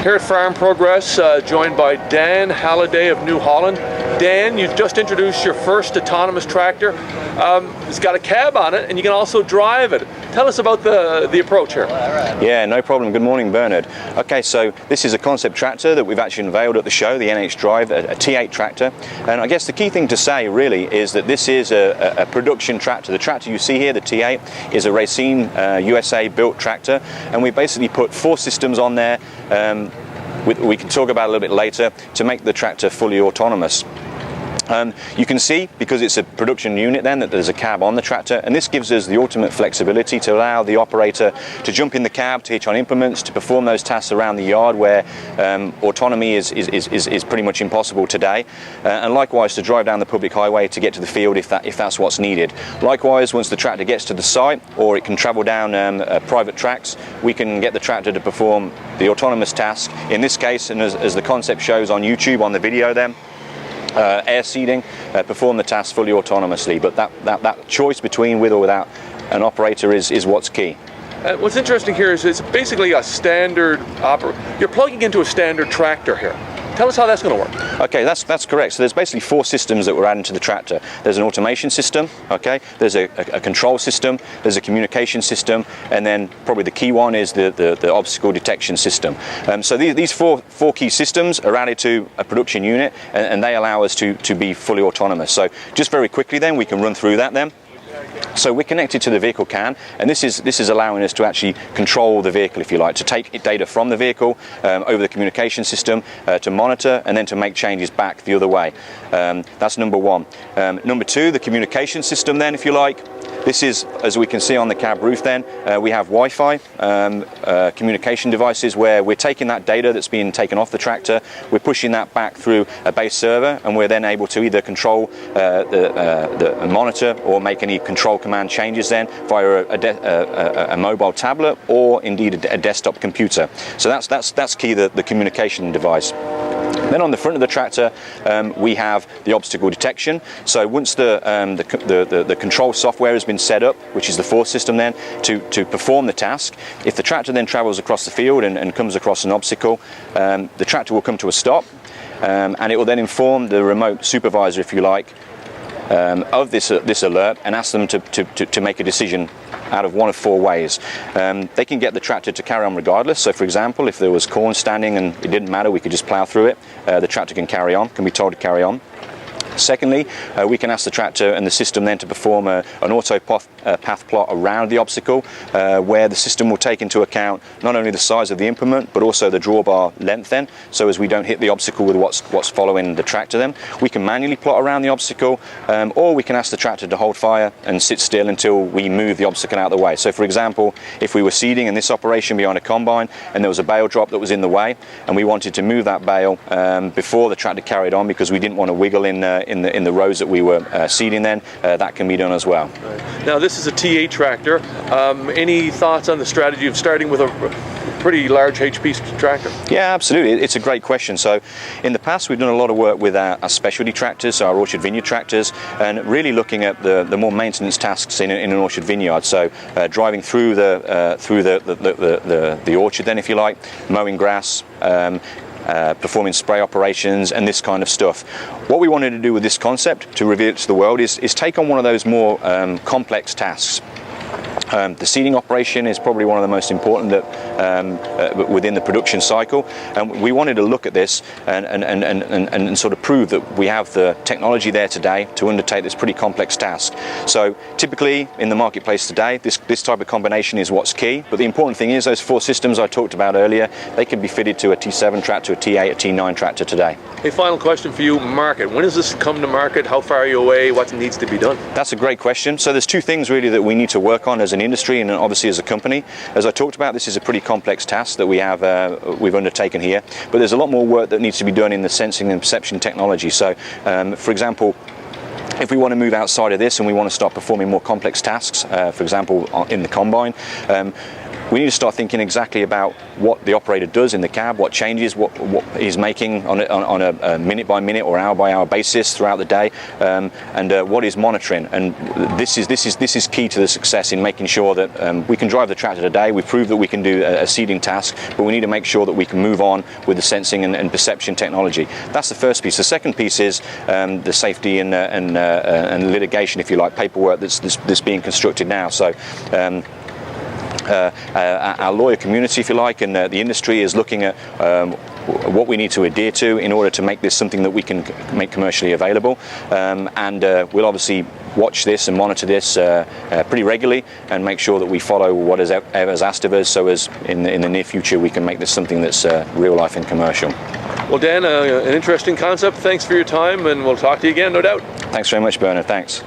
Here at Farm Progress, joined by Dan Halliday of New Holland. Dan, you've just introduced your first autonomous tractor. It's got a cab on it, and you can also drive it. Tell us about the approach here. Yeah, no problem. Good morning, Bernard. Okay, so this is a concept tractor that we've actually unveiled at the show, the NH Drive, a T8 tractor. And I guess the key thing to say really is that this is a production tractor. The tractor you see here, the T8, is a Racine USA built tractor, and we basically put 4 systems on there. We can talk about a little bit later to make the tractor fully autonomous. You can see, because it's a production unit then, that there's a cab on the tractor, and this gives us the ultimate flexibility to allow the operator to jump in the cab, to hitch on implements, to perform those tasks around the yard where autonomy is pretty much impossible today, and likewise to drive down the public highway to get to the field if that's what's needed. Likewise, once the tractor gets to the site, or it can travel down private tracks, we can get the tractor to perform the autonomous task. In this case, and as the concept shows on YouTube on the video then, air seeding, perform the task fully autonomously, but that choice between with or without an operator is what's key. What's interesting here is it's basically a standard you're plugging into a standard tractor here. Tell us how that's going to work. Okay, that's correct. So there's basically 4 systems that we're adding to the tractor. There's an automation system, okay, there's a control system, there's a communication system, and then probably the key one is the obstacle detection system. So these four key systems are added to a production unit, and they allow us to be fully autonomous. So just very quickly then, we can run through that then. So we're connected to the vehicle CAN, and this is allowing us to actually control the vehicle, if you like, to take data from the vehicle over the communication system, to monitor, and then to make changes back the other way. That's number 1. Number 2, the communication system then, if you like. This is, as we can see on the cab roof then, we have Wi-Fi communication devices where we're taking that data that's being taken off the tractor, we're pushing that back through a base server, and we're then able to either control the monitor or make any control command changes then via a mobile tablet or indeed a desktop computer. So that's key, the communication device. Then on the front of the tractor, we have the obstacle detection. So once the control software has been set up, which is the 4th system then, to perform the task, if the tractor then travels across the field and comes across an obstacle, the tractor will come to a stop, and it will then inform the remote supervisor, if you like, of this alert, and ask them to make a decision out of one of 4 ways. They can get the tractor to carry on regardless. So for example, if there was corn standing and it didn't matter, we could just plough through it, the tractor can carry on, can be told to carry on. Secondly, we can ask the tractor and the system then to perform an auto path plot around the obstacle, where the system will take into account not only the size of the implement but also the drawbar length then, so as we don't hit the obstacle with what's following the tractor then. We can manually plot around the obstacle, or we can ask the tractor to hold fire and sit still until we move the obstacle out of the way. So for example, if we were seeding in this operation behind a combine and there was a bale drop that was in the way and we wanted to move that bale before the tractor carried on because we didn't want to wiggle in the rows that we were seeding then, that can be done as well. Right. Now this is a T8 tractor. Any thoughts on the strategy of starting with a pretty large HP tractor? Yeah, absolutely. It's a great question. So in the past we've done a lot of work with our specialty tractors, our orchard vineyard tractors, and really looking at the more maintenance tasks in an orchard vineyard. So driving through the orchard then, if you like, mowing grass, performing spray operations and this kind of stuff. What we wanted to do with this concept, to reveal it to the world, is take on one of those more complex tasks. The seeding operation is probably one of the most important that within the production cycle, and we wanted to look at this and sort of prove that we have the technology there today to undertake this pretty complex task. So typically in the marketplace today, this type of combination is what's key, but the important thing is those 4 systems I talked about earlier, they can be fitted to a T7 tractor, a T8, a T9 tractor today. A final question for you, market. When does this come to market? How far are you away? What needs to be done? That's a great question. So there's 2 things really that we need to work on as an industry and obviously as a company. As I talked about, this is a pretty complex task that we've undertaken here, but there's a lot more work that needs to be done in the sensing and perception technology. So for example, if we want to move outside of this and we want to start performing more complex tasks, for example in the combine, we need to start thinking exactly about what the operator does in the cab, what changes, what he's making on a minute by minute or hour by hour basis throughout the day, and what he's monitoring. And this is key to the success in making sure that we can drive the tractor today. We've proved that we can do a seeding task, but we need to make sure that we can move on with the sensing and perception technology. That's the first piece. The second piece is the safety and litigation, if you like, paperwork that's being constructed now. So our lawyer community, if you like, and the industry is looking at what we need to adhere to in order to make this something that we can make commercially available, and we'll obviously watch this and monitor this pretty regularly and make sure that we follow what is ever asked of us, so as in the near future we can make this something that's real life and commercial. Well, Dan, an interesting concept. Thanks for your time, and we'll talk to you again, no doubt. Thanks very much, Bernard. Thanks.